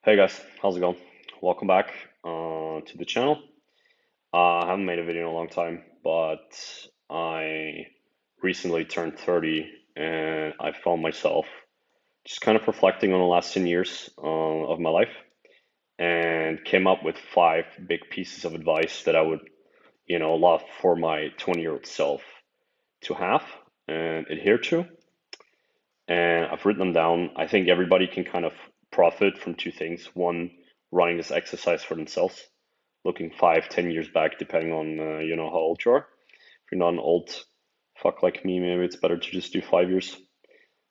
Hey guys, how's it going? Welcome back to the channel. I haven't made a video in a long time, but I recently turned 30 and I found myself just kind of reflecting on the last 10 years of my life and came up with five big pieces of advice that I would, love for my 20-year-old self to have and adhere to. And I've written them down. I think everybody can kind of profit from two things. One, running this exercise for themselves, looking 5, 10 years back, depending on how old you are. If you're not an old fuck like me, maybe it's better to just do 5 years.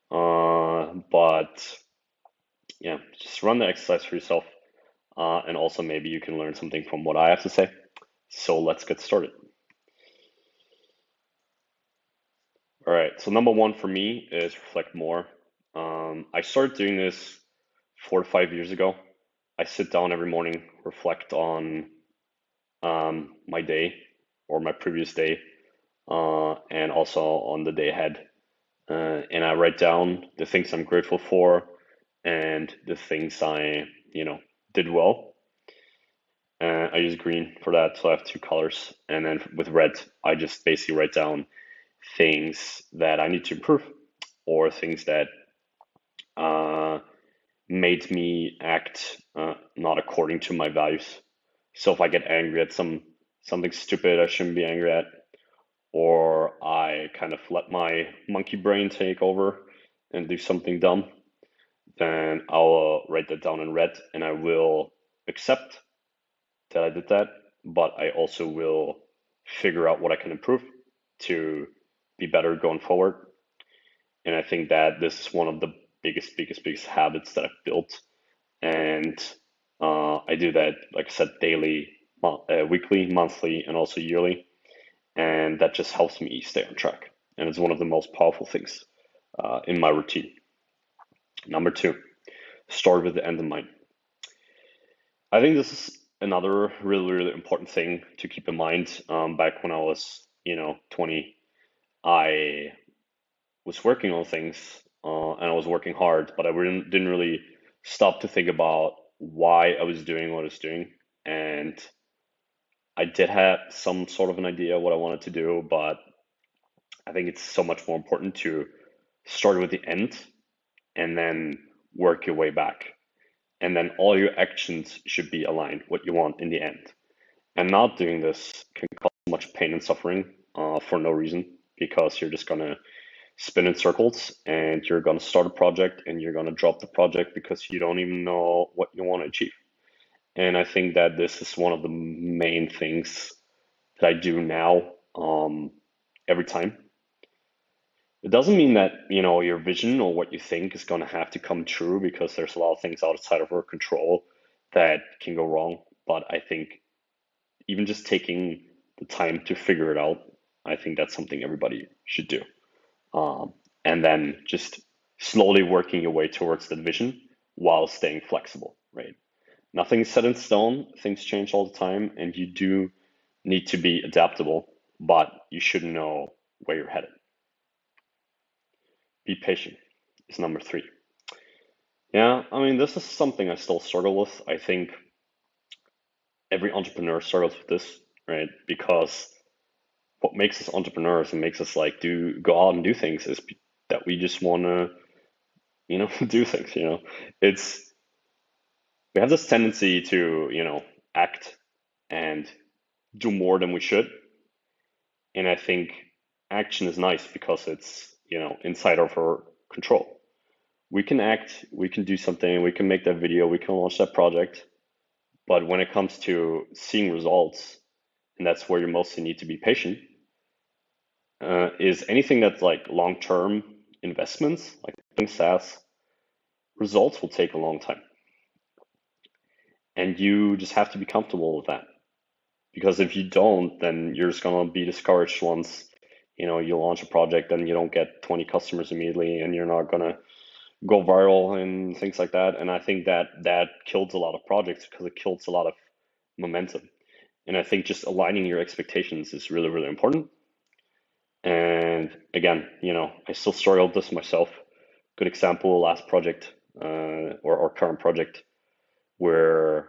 But yeah, just run the exercise for yourself, and also maybe you can learn something from what I have to say. So let's get started. All right. So number one for me is reflect more. I started doing this 4 to 5 years ago. I sit down every morning, reflect on my day or my previous day, and also on the day ahead. And I write down the things I'm grateful for and the things I, did well. I use green for that, so I have two colors. And then with red, I just basically write down things that I need to improve or things that uh, made me act not according to my values. So if I get angry at something stupid I shouldn't be angry at, or I kind of let my monkey brain take over and do something dumb, then I'll write that down in red and I will accept that I did that, but I also will figure out what I can improve to be better going forward. And I think that this is one of the biggest habits that I've built. And I do that, like I said, daily, weekly, monthly, and also yearly. And that just helps me stay on track. And it's one of the most powerful things in my routine. Number two, start with the end in mind. I think this is another really important thing to keep in mind. Back when I was, 20, I was working on things and I was working hard, but I didn't really stop to think about why I was doing what I was doing. And I did have some sort of an idea what I wanted to do, but I think it's so much more important to start with the end and then work your way back. And then all your actions should be aligned what you want in the end. And not doing this can cause much pain and suffering for no reason because you're just gonna spin in circles and you're gonna start a project and you're gonna drop the project because you don't even know what you want to achieve. And I think that this is one of the main things that I do now every time. It doesn't mean that, your vision or what you think is going to have to come true because there's a lot of things outside of our control that can go wrong. But I think even just taking the time to figure it out, I think that's something everybody should do. And then just slowly working your way towards that vision while staying flexible, right? Nothing's set in stone, things change all the time, and you do need to be adaptable, but you should know where you're headed. Be patient is number three. Yeah, I mean, this is something I still struggle with. I think every entrepreneur struggles with this, right? Because what makes us entrepreneurs and makes us like go out and do things is that we just want to, do things, It's we have this tendency to, act and do more than we should. And I think action is nice because it's, inside of our control. We can act, we can do something, we can make that video, we can launch that project. But when it comes to seeing results, and that's where you mostly need to be patient, is anything that's like long-term investments, like SaaS, results will take a long time. And you just have to be comfortable with that. Because if you don't, then you're just gonna be discouraged once, you launch a project and you don't get 20 customers immediately and you're not gonna go viral and things like that. And I think that kills a lot of projects because it kills a lot of momentum. And I think just aligning your expectations is really important. And again, I still struggle with this myself. Good example, last project or current project. We're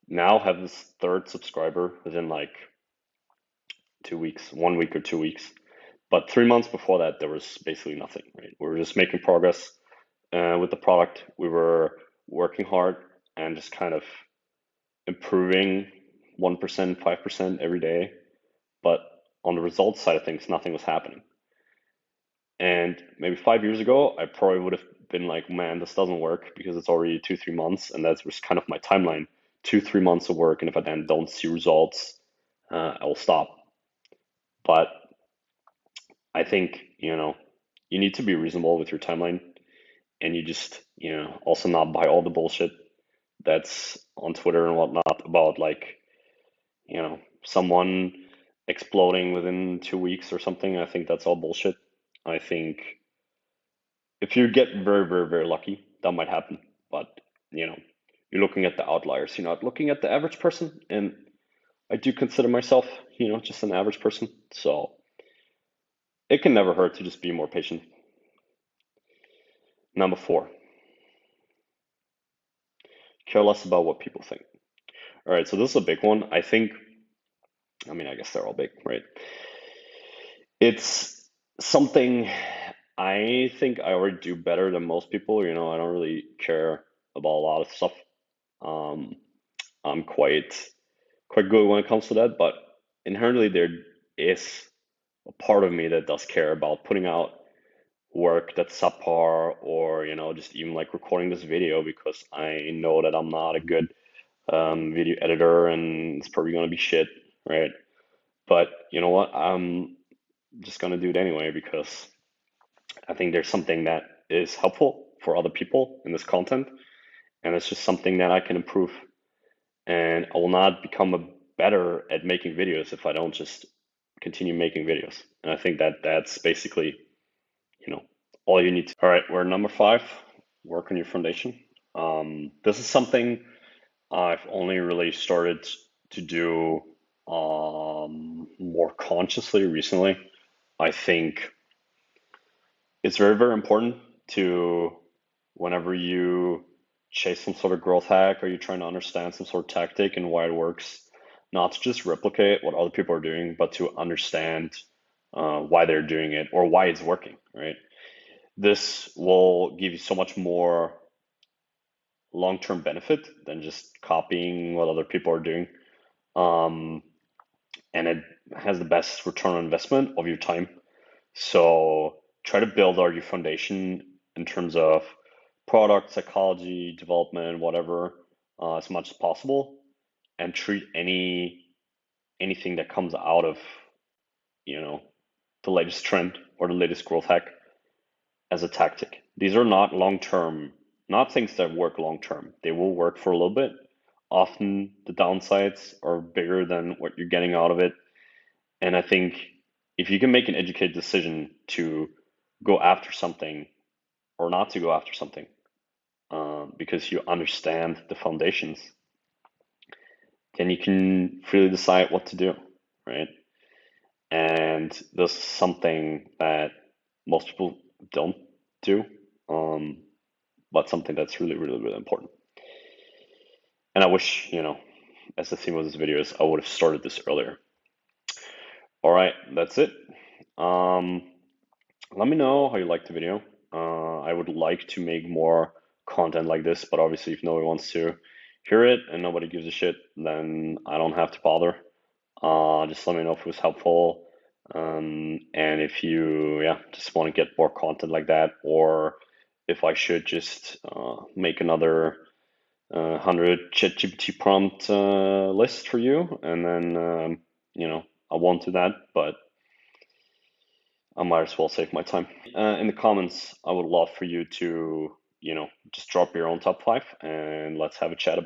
now have this third subscriber within like 2 weeks, 1 week or 2 weeks. But 3 months before that, there was basically nothing, right? We were just making progress with the product. We were working hard and just kind of improving 1%, 5% every day. But on the results side of things, nothing was happening. And maybe 5 years ago, I probably would have been like, man, this doesn't work because it's already 2, 3 months. And that was kind of my timeline, 2, 3 months of work. And if I then don't see results, I will stop. But I think, you need to be reasonable with your timeline, and you just, also not buy all the bullshit that's on Twitter and whatnot about like, someone exploding within 2 weeks or something. I think that's all bullshit. I think if you get very, very, very lucky, that might happen. But, you're looking at the outliers, you're not looking at the average person. And I do consider myself, just an average person. So it can never hurt to just be more patient. Number 4, care less about what people think. All right, so this is a big one. I guess they're all big, right? It's something I think I already do better than most people. I don't really care about a lot of stuff. Um, I'm quite good when it comes to that, but inherently there is a part of me that does care about putting out work that's subpar, or just even like recording this video, because I know that I'm not a good video editor and it's probably gonna be shit, right? But you know what? I'm just gonna do it anyway because I think there's something that is helpful for other people in this content, and it's just something that I can improve. And I will not become better at making videos if I don't just continue making videos. And I think that that's basically, all you need to. All right, we're number 5. Work on your foundation. This is something I've only really started to do more consciously recently. I think it's very, very important to, whenever you chase some sort of growth hack or you're trying to understand some sort of tactic and why it works, not to just replicate what other people are doing, but to understand why they're doing it or why it's working, right? This will give you so much more long-term benefit than just copying what other people are doing. And it has the best return on investment of your time. So try to build out your foundation in terms of product, psychology, development, whatever, as much as possible, and treat anything that comes out of, the latest trend or the latest growth hack as a tactic. These are not long-term, not things that work long-term. They will work for a little bit. Often the downsides are bigger than what you're getting out of it. And I think if you can make an educated decision to go after something or not to go after something, because you understand the foundations, then you can freely decide what to do, right? And this is something that most people don't do, but something that's really, really, really important. And I wish, as the theme of this video is, I would have started this earlier. All right, that's it. Let me know how you liked the video. I would like to make more content like this, but obviously if nobody wants to hear it and nobody gives a shit, then I don't have to bother. Just let me know if it was helpful. And if you, just want to get more content like that, or if I should just make another 100 ChatGPT prompt list for you, and then, I won't do that, but I might as well save my time. In the comments, I would love for you to, just drop your own top 5 and let's have a chat about